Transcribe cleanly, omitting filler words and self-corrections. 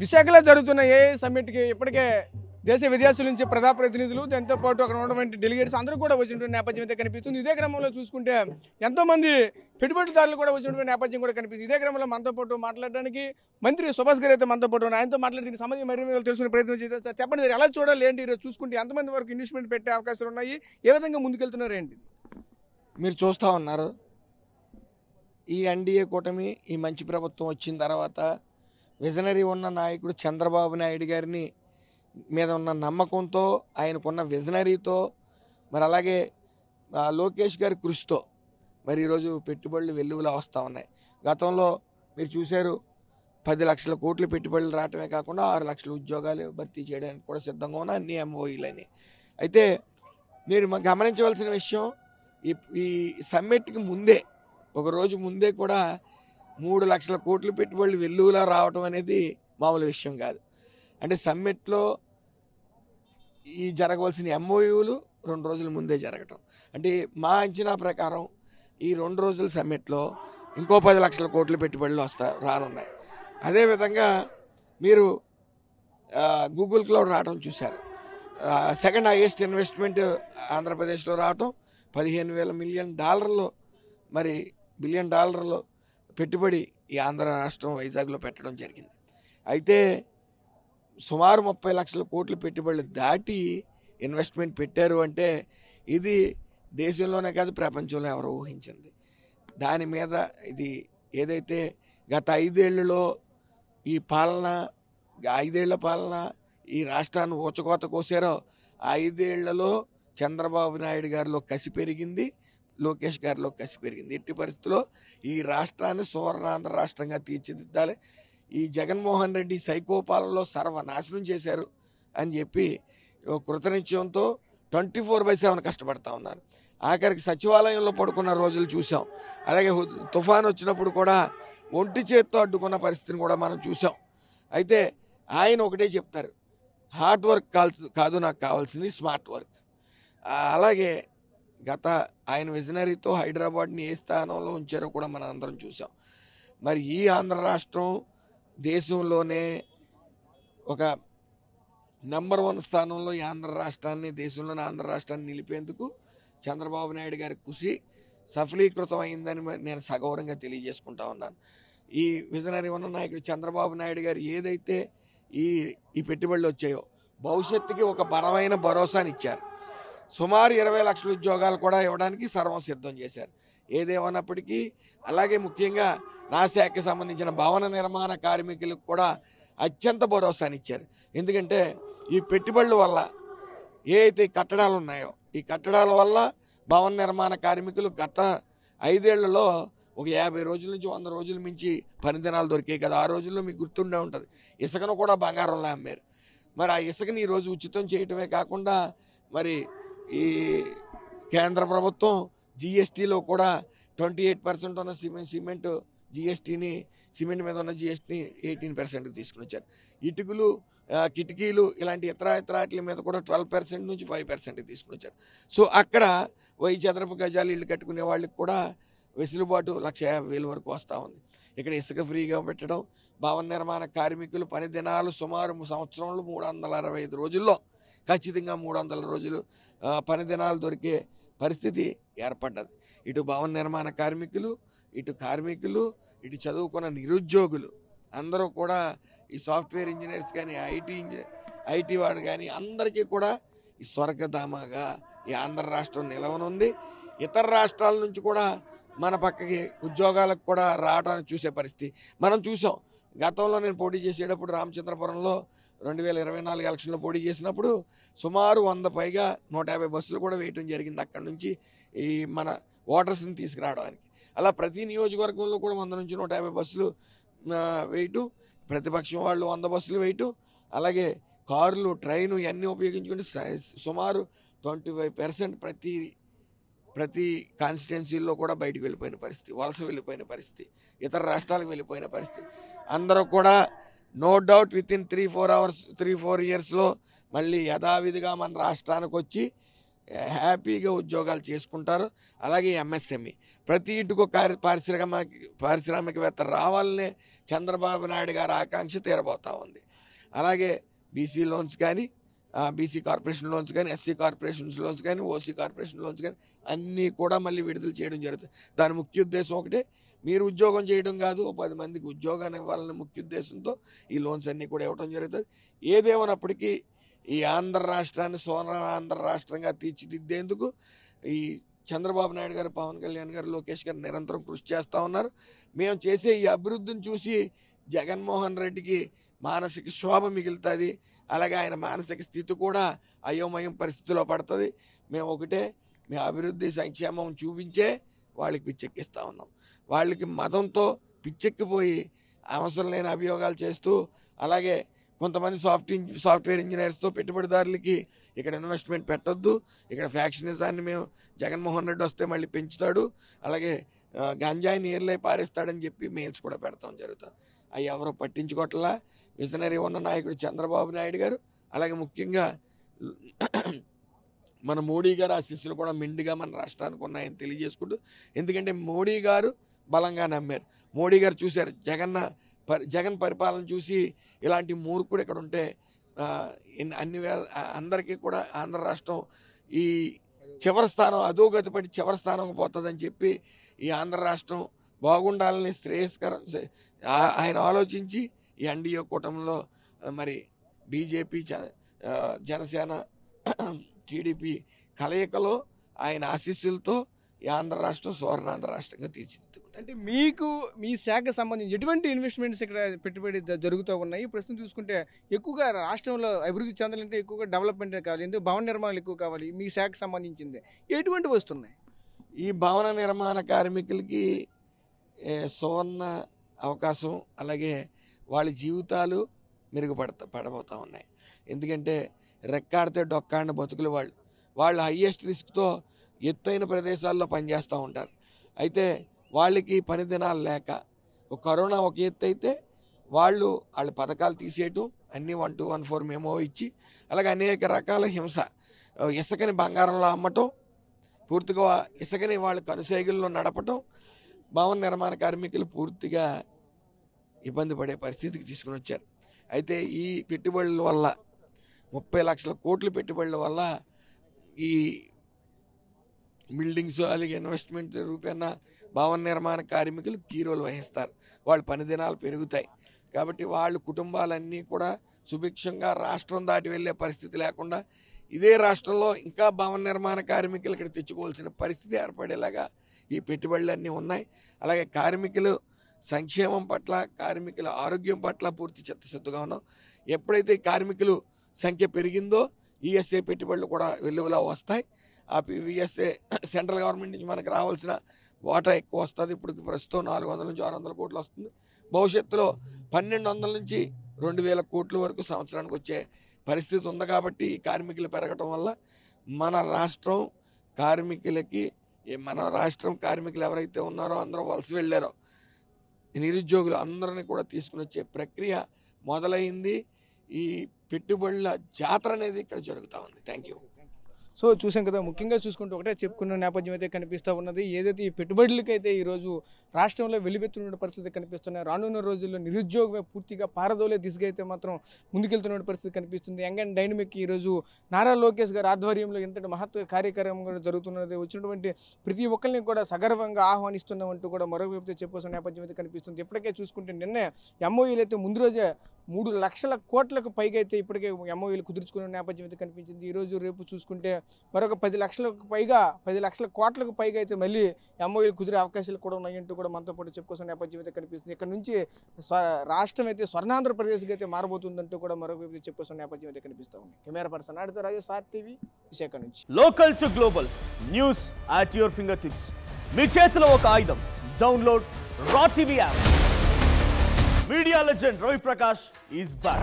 విశాఖలో జరుగుతున్న ఏఐ సమ్మిట్కి ఇప్పటికే దేశ విదేశాల నుంచి ప్రజాప్రతినిధులు దాంతో పాటు అక్కడ ఉన్నటువంటి డెలిగేట్స్ అందరూ కూడా వచ్చినటువంటి నేపథ్యం అయితే కనిపిస్తుంది. ఇదే క్రమంలో చూసుకుంటే ఎంతోమంది పెట్టుబడిదారులు కూడా వచ్చినటువంటి నేపథ్యం కూడా కనిపిస్తుంది. ఇదే క్రమంలో మనతో పాటు మాట్లాడడానికి మంత్రి సుభాష్ గారు అయితే మనతో పాటు ఉన్నారు. ఆయనతో మాట్లాడి దీనికి సంబంధించి మరిన్ని తెలుసుకునే ప్రయత్నం చేద్దాం. సార్ చెప్పండి, సార్ ఎలా చూడాలి ఏంటి ఈరోజు చూసుకుంటే ఎంతమంది వరకు ఇన్వెస్ట్మెంట్ పెట్టే అవకాశాలు ఉన్నాయి, ఏ విధంగా ముందుకెళ్తున్నారు ఏంటి? మీరు చూస్తూ ఉన్నారు, ఈ ఎన్డీఏ కూటమి ఈ మంచి ప్రభుత్వం వచ్చిన తర్వాత విజనరీ ఉన్న నాయకుడు చంద్రబాబు నాయుడు గారిని మీద ఉన్న నమ్మకంతో, ఆయనకున్న విజనరీతో, మరి అలాగే లోకేష్ గారి కృషితో మరి ఈరోజు పెట్టుబడులు వెల్లువలా వస్తూ ఉన్నాయి. గతంలో మీరు చూశారు, 10 లక్షల కోట్లు పెట్టుబడులు రావటమే కాకుండా 6 లక్షల ఉద్యోగాలు భర్తీ చేయడానికి కూడా సిద్ధంగా ఉన్న అన్ని ఎంఓఈలని. అయితే మీరు గమనించవలసిన విషయం, ఈ సమ్మిట్కి ముందే, ఒక రోజు ముందే కూడా 3 లక్షల కోట్లు పెట్టుబడులు వెల్లువలా రావటం అనేది మామూలు విషయం కాదు. అంటే సమ్మిట్లో ఈ జరగవలసిన ఎంఓయూలు 2 రోజుల ముందే జరగటం. అంటే మా అంచనా ప్రకారం ఈ 2 రోజుల సమ్మిట్లో ఇంకో 10 లక్షల కోట్ల పెట్టుబడులు రానున్నాయి. అదేవిధంగా మీరు గూగుల్ క్లౌడ్ రావడం చూశారు. సెకండ్ హైయెస్ట్ ఇన్వెస్ట్మెంట్ ఆంధ్రప్రదేశ్లో రావటం, $15,000 మిలియన్, మరి $1 బిలియన్ పెట్టుబడి ఈ ఆంధ్ర రాష్ట్రం వైజాగ్లో పెట్టడం జరిగింది. అయితే సుమారు 30 లక్షల కోట్ల పెట్టుబడులు దాటి ఇన్వెస్ట్మెంట్ పెట్టారు అంటే ఇది దేశంలోనే కాదు ప్రపంచంలో ఎవరు ఊహించింది. దాని మీద ఇది ఏదైతే గత 5 ఏళ్లలో ఈ పాలన, 5 ఏళ్ల పాలన ఈ రాష్ట్రాన్ని ఊచకోత కోసారో, ఆ 5 ఏళ్లలో చంద్రబాబు నాయుడు గారిలో కసి పెరిగింది, లోకేష్ గారిలో కసి పెరిగింది. ఎట్టి పరిస్థితుల్లో ఈ రాష్ట్రాన్ని సువర్ణాంధ్ర రాష్ట్రంగా తీర్చిదిద్దాలి. ఈ జగన్మోహన్ రెడ్డి సైకోపాలనలో సర్వనాశనం చేశారు అని చెప్పి కృతనిశ్చయంతో 24/7 కష్టపడతా ఉన్నారు. ఆఖరికి సచివాలయంలో పడుకున్న రోజులు చూసాం. అలాగే తుఫాన్ వచ్చినప్పుడు కూడా ఒంటి చేత్తో అడ్డుకున్న పరిస్థితిని కూడా మనం చూసాం. అయితే ఆయన ఒకటే చెప్తారు, హార్డ్ వర్క్ కాదు నాకు కావాల్సింది స్మార్ట్ వర్క్. అలాగే గత ఆయన విజనరీతో హైదరాబాద్ని ఏ స్థానంలో ఉంచారో కూడా మనం అందరం చూసాం. మరి ఈ ఆంధ్ర రాష్ట్రం దేశంలోనే ఒక నెంబర్ 1 స్థానంలో ఈ ఆంధ్ర రాష్ట్రాన్ని, దేశంలోని ఆంధ్ర రాష్ట్రాన్ని నిలిపేందుకు చంద్రబాబు నాయుడు గారి కృషి సఫలీకృతం అయిందని నేను సగౌరవంగా తెలియజేసుకుంటా ఉన్నాను. ఈ విజనరీ ఉన్న నాయకుడు చంద్రబాబు నాయుడు గారు ఏదైతే ఈ పెట్టుబడులు వచ్చాయో భవిష్యత్తుకి ఒక బలమైన భరోసాని ఇచ్చారు. సుమారు 20 లక్షల ఉద్యోగాలు కూడా ఇవ్వడానికి సర్వం సిద్ధం చేశారు. ఏదేమన్నప్పటికీ అలాగే ముఖ్యంగా నా శాఖకి సంబంధించిన భవన నిర్మాణ కార్మికులకు కూడా అత్యంత భరోసాని ఇచ్చారు. ఎందుకంటే ఈ పెట్టుబడుల వల్ల ఏ అయితే కట్టడాలు ఉన్నాయో, ఈ కట్టడాల వల్ల భవన నిర్మాణ కార్మికులు గత 5 ఏళ్లలో ఒక 50 రోజుల నుంచి 100 రోజుల మించి పని దినాలు దొరికాయి కదా. ఆ రోజుల్లో మీకు గుర్తుండే ఉంటుంది, ఇసుకను కూడా బంగారంలా అమ్మారు. మరి ఆ ఇసుకని ఈరోజు ఉచితం చేయటమే కాకుండా మరి ఈ కేంద్ర ప్రభుత్వం జిఎస్టీలో కూడా 28% ఉన్న సిమెంట్ జిఎస్టీని, సిమెంట్ మీద ఉన్న జిఎస్టీని 18% తీసుకుని వచ్చారు. ఇటుకలు, కిటికీలు ఇలాంటి ఇతర వాటి మీద కూడా 12% నుంచి 5% తీసుకుని వచ్చారు. సో అక్కడ 1000 చదరపు గజాలు ఇల్లు కట్టుకునే వాళ్ళకి కూడా వెసులుబాటు 1,50,000 వరకు వస్తూ ఉంది. ఇక్కడ ఇసుక ఫ్రీగా పెట్టడం, భవన నిర్మాణ కార్మికులు పని దినాలు సుమారు సంవత్సరంలో 365 రోజుల్లో ఖచ్చితంగా 300 రోజులు పని దినాలు దొరికే పరిస్థితి ఏర్పడ్డది. ఇటు భవన నిర్మాణ కార్మికులు, ఇటు కార్మికులు, ఇటు చదువుకున్న నిరుద్యోగులు అందరూ కూడా, ఈ సాఫ్ట్వేర్ ఇంజనీర్స్ కానీ, ఐటీ వాడు కానీ అందరికీ కూడా ఈ స్వర్గధామగా ఈ ఆంధ్ర రాష్ట్రం నిలవనుంది. ఇతర రాష్ట్రాల నుంచి కూడా మన పక్కకి ఉద్యోగాలకు కూడా రావడానికి చూసే పరిస్థితి మనం చూసాం. గతంలో నేను పోటీ చేసేటప్పుడు రామచంద్రపురంలో 2024 ఎలక్షన్లో పోటీ చేసినప్పుడు సుమారు 100 పైగా 150 బస్సులు కూడా వేయటం జరిగింది అక్కడి నుంచి ఈ మన ఓటర్స్ని తీసుకురావడానికి. అలా ప్రతి నియోజకవర్గంలో కూడా 100 నుంచి 150 బస్సులు వేయటం, ప్రతిపక్షం వాళ్ళు 100 బస్సులు వేయటం, అలాగే కార్లు, ట్రైను ఇవన్నీ ఉపయోగించుకుంటే సుమారు 25% ప్రతి కాన్స్టిట్యున్సీల్లో కూడా బయటకు వెళ్ళిపోయిన పరిస్థితి, వలస వెళ్ళిపోయిన పరిస్థితి, ఇతర రాష్ట్రాలకు వెళ్ళిపోయిన పరిస్థితి. అందరూ కూడా నో డౌట్ విత్ ఇన్ 3-4 ఇయర్స్లో మళ్ళీ యథావిధిగా మన రాష్ట్రానికి వచ్చి హ్యాపీగా ఉద్యోగాలు చేసుకుంటారు. అలాగే ఎంఎస్ఎంఈ ప్రతి ఇంటికి పారిశ్రామికవేత్త రావాలనే చంద్రబాబు నాయుడు గారి ఆకాంక్ష తీరబోతూ ఉంది. అలాగే బీసీ లోన్స్ కానీ, బీసీ కార్పొరేషన్ లోన్స్ కానీ, ఎస్సీ కార్పొరేషన్ లోన్స్ కానీ, ఓసీ కార్పొరేషన్ లోన్స్ కానీ అన్నీ కూడా మళ్ళీ విడుదల చేయడం జరుగుతుంది. దాని ముఖ్య ఉద్దేశం ఒకటే, మీరు ఉద్యోగం చేయడం కాదు, 10 మందికి ఉద్యోగాన్ని ఇవ్వాలనే ముఖ్య ఉద్దేశంతో ఈ లోన్స్ అన్నీ కూడా ఇవ్వడం జరుగుతుంది. ఏదేమన్నప్పటికీ ఈ ఆంధ్ర రాష్ట్రాన్ని ఆంధ్ర రాష్ట్రంగా తీర్చిదిద్దేందుకు ఈ చంద్రబాబు నాయుడు గారు, పవన్ కళ్యాణ్ గారు, లోకేష్ గారు నిరంతరం కృషి చేస్తూ ఉన్నారు. మేము చేసే ఈ అభివృద్ధిని చూసి జగన్మోహన్ రెడ్డికి మానసిక శోభ మిగులుతుంది. అలాగే ఆయన మానసిక స్థితి కూడా అయోమయం పరిస్థితిలో పడుతుంది. మేము ఒకటే, మేము అభివృద్ధి సంక్షేమం చూపించే వాళ్ళకి పిచ్చెక్కిస్తూ ఉన్నాం. వాళ్ళకి మతంతో పిచ్చెక్కిపోయి అవసరం లేని అభియోగాలు చేస్తూ, అలాగే కొంతమంది సాఫ్ట్వేర్ ఇంజనీర్స్తో పెట్టుబడిదారులకి ఇక్కడ ఇన్వెస్ట్మెంట్ పెట్టొద్దు, ఇక్కడ ఫ్యాక్షనిజాన్ని మేము జగన్మోహన్ రెడ్డి వస్తే మళ్ళీ పెంచుతాడు, అలాగే గంజాయిని నీర్లై పారేస్తాడని చెప్పి మెయిల్స్ కూడా పెడతాం జరుగుతుంది. అవి ఎవరో పట్టించుకోవట్లా. విజనరీ ఉన్న నాయకుడు చంద్రబాబు నాయుడు గారు, అలాగే ముఖ్యంగా మన మోడీ గారు ఆశీస్సులు కూడా మెండుగా మన రాష్ట్రానికి ఉన్నాయని తెలియజేసుకుంటూ, ఎందుకంటే మోడీ గారు బలంగా నమ్మారు. మోడీ గారు చూశారు జగన్ పరిపాలన చూసి ఇలాంటి మూర్ఖుడు ఇక్కడ ఉంటే అందరికీ కూడా ఆంధ్ర రాష్ట్రం ఈ చివరి స్థానం అధోగతిపడి చివరి స్థానం పోతుందని చెప్పి ఈ ఆంధ్ర రాష్ట్రం బాగుండాలని శ్రేయస్కరం ఆయన ఆలోచించి ఈ ఎన్డీఏ కూటమిలో మరి బీజేపీ, జనసేన, టీడీపీ కలయికలో ఆయన ఆశీస్సులతో ఈ ఆంధ్ర రాష్ట్రం స్వర్ణాంధ్ర రాష్ట్రంగా తీర్చిదిద్దుకుంటారు. అంటే మీకు మీ శాఖకు సంబంధించి ఎటువంటి ఇన్వెస్ట్మెంట్స్ ఇక్కడ పెట్టుబడి జరుగుతూ ఉన్నాయి? ప్రస్తుతం చూసుకుంటే ఎక్కువగా రాష్ట్రంలో అభివృద్ధి చెందాలంటే ఎక్కువగా డెవలప్మెంట్ కావాలి, ఎందుకు భవన నిర్మాణాలు ఎక్కువ కావాలి. మీ శాఖకు సంబంధించింది ఎటువంటివి వస్తున్నాయి? ఈ భవన నిర్మాణ కార్మికులకి సువర్ణ అవకాశం, అలాగే వాళ్ళ జీవితాలు పడబోతూ ఉన్నాయి. ఎందుకంటే రెక్కాడితే డొక్కాడిన బతుకులు వాళ్ళు హయ్యెస్ట్ రిస్క్తో ఎత్తైన ప్రదేశాల్లో పనిచేస్తూ ఉంటారు. అయితే వాళ్ళకి పని దినాలు లేక కరోనా ఒక ఎత్తు అయితే వాళ్ళ పథకాలు తీసేయటం, అన్నీ 1214 మెమో ఇచ్చి, అలాగే అనేక రకాల హింస, ఇసుకని బంగారంలో అమ్మటం, పూర్తిగా ఇసుకని వాళ్ళు కనుసైగుల్లో నడపటం, భవన నిర్మాణ కార్మికులు పూర్తిగా ఇబ్బంది పడే పరిస్థితికి తీసుకుని వచ్చారు. అయితే ఈ పెట్టుబడుల వల్ల 30 లక్షల కోట్ల పెట్టుబడుల వల్ల ఈ బిల్డింగ్స్, అలాగే ఇన్వెస్ట్మెంట్ రూపేణ భవన నిర్మాణ కార్మికులు కీ రోల్ వహిస్తారు. వాళ్ళ పని దినాలు పెరుగుతాయి. కాబట్టి వాళ్ళ కుటుంబాలన్నీ కూడా సుభిక్షంగా రాష్ట్రం దాటి వెళ్ళే పరిస్థితి లేకుండా ఇదే రాష్ట్రంలో ఇంకా భవన నిర్మాణ కార్మికులు ఇక్కడ తెచ్చుకోవాల్సిన పరిస్థితి ఏర్పడేలాగా ఈ పెట్టుబడులన్నీ ఉన్నాయి. అలాగే కార్మికులు సంక్షేమం పట్ల, కార్మికుల ఆరోగ్యం పట్ల పూర్తి చిత్తశుద్ధిగా ఉన్నాం. ఎప్పుడైతే కార్మికులు సంఖ్య పెరిగిందో ఈఎస్ఐ పెట్టుబడులు కూడా వెలువలా వస్తాయి. ఆ ఈఎస్ఐ సెంట్రల్ గవర్నమెంట్ నుంచి మనకు రావాల్సిన వాటా ఎక్కువ వస్తుంది. ఇప్పుడు ప్రస్తుతం 400 నుంచి 600 కోట్లు వస్తుంది. భవిష్యత్తులో 1200 నుంచి 2000 కోట్ల వరకు సంవత్సరానికి వచ్చే పరిస్థితి ఉంది. కాబట్టి ఈ కార్మికులు పెరగటం వల్ల మన రాష్ట్రం కార్మికులు ఎవరైతే ఉన్నారో అందరూ వలస వెళ్ళారో నిరుద్యోగులు అందరినీ కూడా తీసుకుని వచ్చే ప్రక్రియ మొదలైంది. ఈ పెట్టుబడుల జాతర అనేది ఇక్కడ జరుగుతూ ఉంది. Thank you. సో చూసాం కదా, ముఖ్యంగా చూసుకుంటూ ఒకటే చెప్పుకున్న నేపథ్యం అయితే కనిపిస్తూ ఉన్నది. ఏదైతే ఈ పెట్టుబడులకైతే ఈరోజు రాష్ట్రంలో వెలువెత్తున్న పరిస్థితి కనిపిస్తున్నాయి. రానున్న రోజుల్లో నిరుద్యోగం పూర్తిగా పారదోలే దిశగా అయితే మాత్రం ముందుకెళ్తున్న పరిస్థితి కనిపిస్తుంది. యంగ్ అండ్ డైనమిక్ ఈరోజు నారా లోకేష్ గారి ఆధ్వర్యంలో ఎంతటి మహత్వ కార్యక్రమం కూడా జరుగుతున్నది. వచ్చినటువంటి ప్రతి ఒక్కరిని కూడా సగర్వంగా ఆహ్వానిస్తున్నామంటూ కూడా మరొక చెప్పుకోవాల్సిన నేపథ్యం అయితే కనిపిస్తుంది. ఇప్పటికే చూసుకుంటే నిన్నే ఎంఓయూలు అయితే ముందు రోజే 3 లక్షల కోట్లకు పైగా అయితే ఇప్పటికే ఎంఓయూలు కుదుర్చుకునే నేపథ్యం అయితే కనిపించింది. ఈరోజు రేపు చూసుకుంటే మరొక 10 లక్షల కోట్లకు పైగా అయితే మళ్ళీ ఎంఓయూలు కుదిరే అవకాశాలు కూడా ఉన్నాయంటూ కూడా మనతో పాటు చెప్పుకోవాల్సిన నేపథ్యం అయితే కనిపిస్తుంది. ఇక్కడ నుంచి రాష్ట్రం అయితే స్వర్ణాంధ్రప్రదేశ్కి అయితే మారబోతుందంటూ కూడా మరొక చెప్పుకోవాల్సిన నేపథ్యం అయితే కనిపిస్తూ ఉంది. కెమెరా పర్సన్ ఆడితో రాజు, సార్ టీవీ, విశాఖ నుంచి. Local to global news at your finger tips. మీ చేతిలో ఒక ఆయుధం. Download Raa TV app. Media legend Ravi Prakash is back.